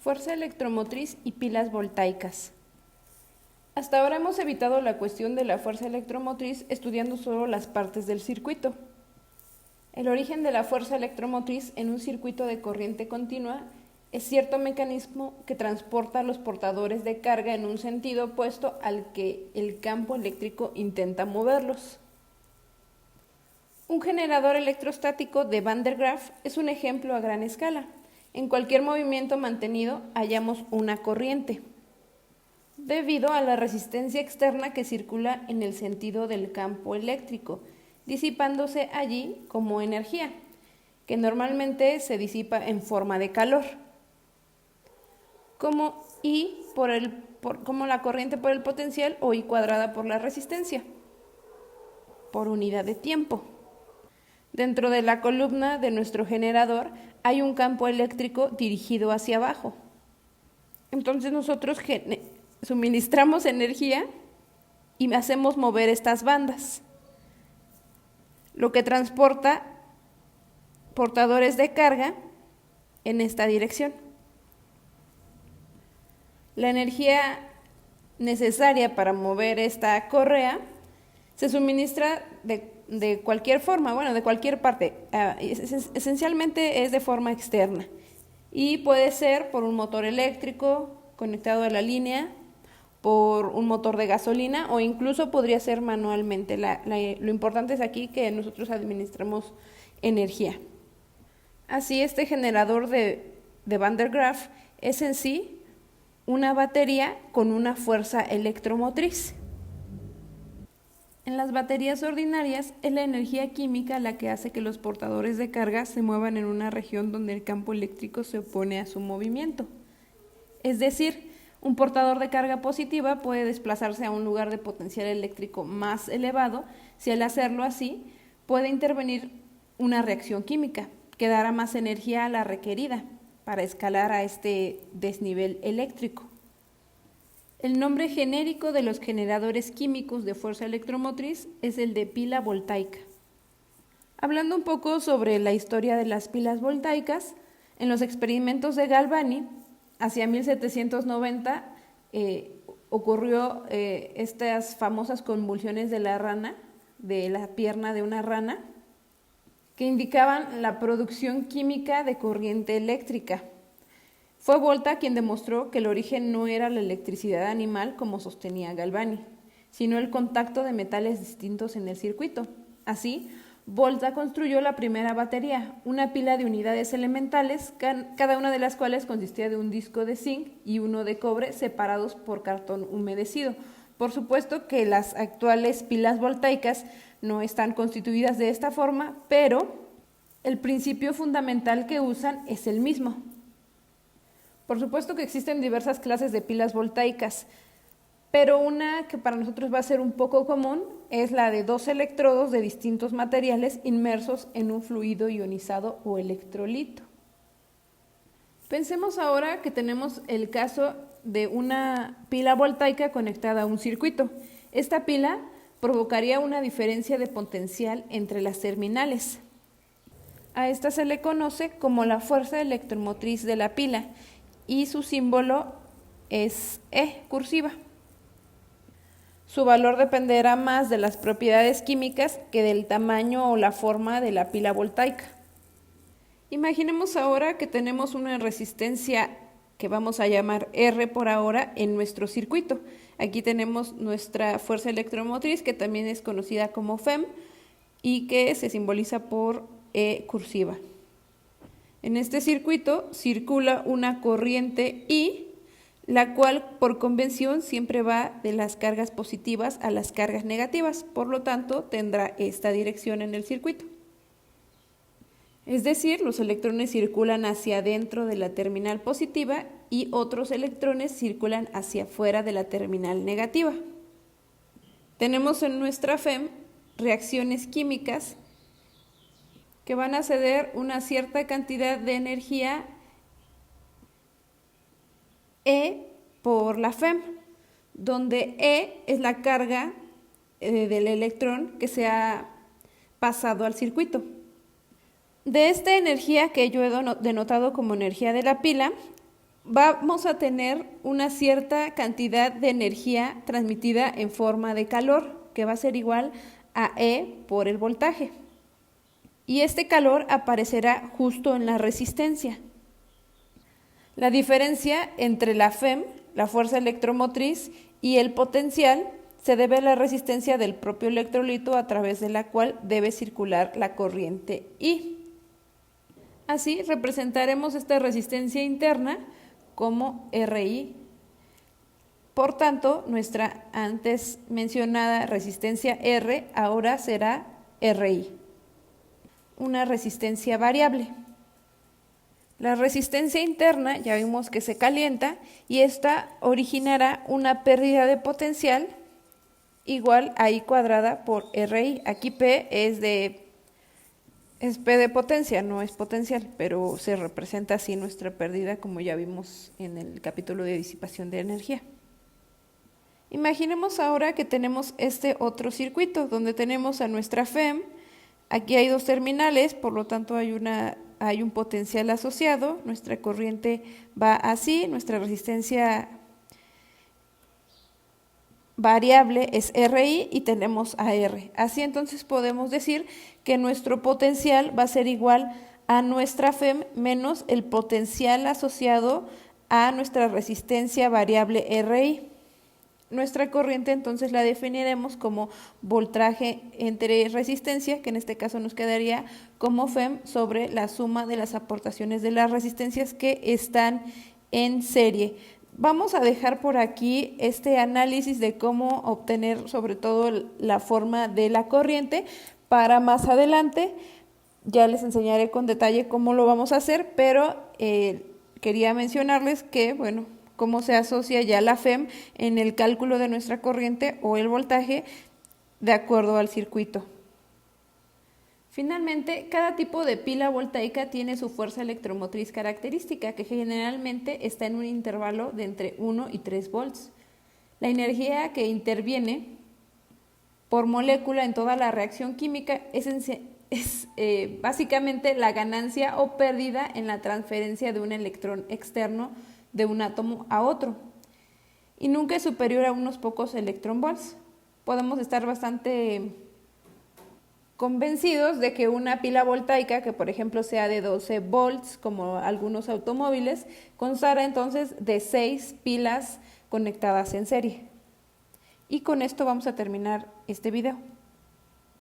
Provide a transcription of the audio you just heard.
Fuerza electromotriz y pilas voltaicas. Hasta ahora hemos evitado la cuestión de la fuerza electromotriz estudiando solo las partes del circuito. El origen de la fuerza electromotriz en un circuito de corriente continua es cierto mecanismo que transporta a los portadores de carga en un sentido opuesto al que el campo eléctrico intenta moverlos. Un generador electrostático de Van der Graaf es un ejemplo a gran escala. En cualquier movimiento mantenido hallamos una corriente, debido a la resistencia externa que circula en el sentido del campo eléctrico, disipándose allí como energía, que normalmente se disipa en forma de calor, como la corriente por el potencial o I cuadrada por la resistencia, por unidad de tiempo. Dentro de la columna de nuestro generador hay un campo eléctrico dirigido hacia abajo. Entonces nosotros suministramos energía y hacemos mover estas bandas, lo que transporta portadores de carga en esta dirección. La energía necesaria para mover esta correa se suministra de cualquier forma, de cualquier parte. Esencialmente es de forma externa y puede ser por un motor eléctrico conectado a la línea, por un motor de gasolina o incluso podría ser manualmente. Lo importante es aquí que nosotros administramos energía. Así, este generador de Van der Graaf es en sí una batería con una fuerza electromotriz. En las baterías ordinarias es la energía química la que hace que los portadores de carga se muevan en una región donde el campo eléctrico se opone a su movimiento. Es decir, un portador de carga positiva puede desplazarse a un lugar de potencial eléctrico más elevado si al hacerlo así puede intervenir una reacción química que dará más energía a la requerida para escalar a este desnivel eléctrico. El nombre genérico de los generadores químicos de fuerza electromotriz es el de pila voltaica. Hablando un poco sobre la historia de las pilas voltaicas, en los experimentos de Galvani, hacia 1790 ocurrió estas famosas convulsiones de la rana, de la pierna de una rana, que indicaban la producción química de corriente eléctrica. Fue Volta quien demostró que el origen no era la electricidad animal como sostenía Galvani, sino el contacto de metales distintos en el circuito. Así, Volta construyó la primera batería, una pila de unidades elementales, cada una de las cuales consistía de un disco de zinc y uno de cobre separados por cartón humedecido. Por supuesto que las actuales pilas voltaicas no están constituidas de esta forma, pero el principio fundamental que usan es el mismo. Por supuesto que existen diversas clases de pilas voltaicas, pero una que para nosotros va a ser un poco común es la de dos electrodos de distintos materiales inmersos en un fluido ionizado o electrolito. Pensemos ahora que tenemos el caso de una pila voltaica conectada a un circuito. Esta pila provocaría una diferencia de potencial entre las terminales. A esta se le conoce como la fuerza electromotriz de la pila y su símbolo es E cursiva. Su valor dependerá más de las propiedades químicas que del tamaño o la forma de la pila voltaica. Imaginemos ahora que tenemos una resistencia que vamos a llamar R por ahora en nuestro circuito. Aquí tenemos nuestra fuerza electromotriz, que también es conocida como FEM y que se simboliza por E cursiva. En este circuito circula una corriente I, la cual por convención siempre va de las cargas positivas a las cargas negativas, por lo tanto tendrá esta dirección en el circuito. Es decir, los electrones circulan hacia adentro de la terminal positiva y otros electrones circulan hacia afuera de la terminal negativa. Tenemos en nuestra FEM reacciones químicas que van a ceder una cierta cantidad de energía E por la FEM, donde E es la carga del electrón que se ha pasado al circuito. De esta energía que yo he denotado como energía de la pila, vamos a tener una cierta cantidad de energía transmitida en forma de calor, que va a ser igual a E por el voltaje. Y este calor aparecerá justo en la resistencia. La diferencia entre la FEM, la fuerza electromotriz, y el potencial se debe a la resistencia del propio electrolito a través de la cual debe circular la corriente I. Así representaremos esta resistencia interna como RI. Por tanto, nuestra antes mencionada resistencia R ahora será RI, una resistencia variable. La resistencia interna ya vimos que se calienta y esta originará una pérdida de potencial igual a I cuadrada por RI. Aquí P es P de potencia, no es potencial, pero se representa así nuestra pérdida, como ya vimos en el capítulo de disipación de energía. Imaginemos ahora que tenemos este otro circuito donde tenemos a nuestra FEM. Aquí hay dos terminales, por lo tanto hay un potencial asociado, nuestra corriente va así, nuestra resistencia variable es RI y tenemos a R. Así entonces podemos decir que nuestro potencial va a ser igual a nuestra FEM menos el potencial asociado a nuestra resistencia variable RI. Nuestra corriente entonces la definiremos como voltaje entre resistencia, que en este caso nos quedaría como FEM sobre la suma de las aportaciones de las resistencias que están en serie. Vamos a dejar por aquí este análisis de cómo obtener sobre todo la forma de la corriente para más adelante. Ya les enseñaré con detalle cómo lo vamos a hacer, pero quería mencionarles que, bueno, cómo se asocia ya la FEM en el cálculo de nuestra corriente o el voltaje de acuerdo al circuito. Finalmente, cada tipo de pila voltaica tiene su fuerza electromotriz característica, que generalmente está en un intervalo de entre 1 y 3 volts. La energía que interviene por molécula en toda la reacción química es básicamente la ganancia o pérdida en la transferencia de un electrón externo de un átomo a otro, y nunca es superior a unos pocos electronvolts. Podemos estar bastante convencidos de que una pila voltaica, que por ejemplo sea de 12 volts, como algunos automóviles, constará entonces de 6 pilas conectadas en serie. Y con esto vamos a terminar este video.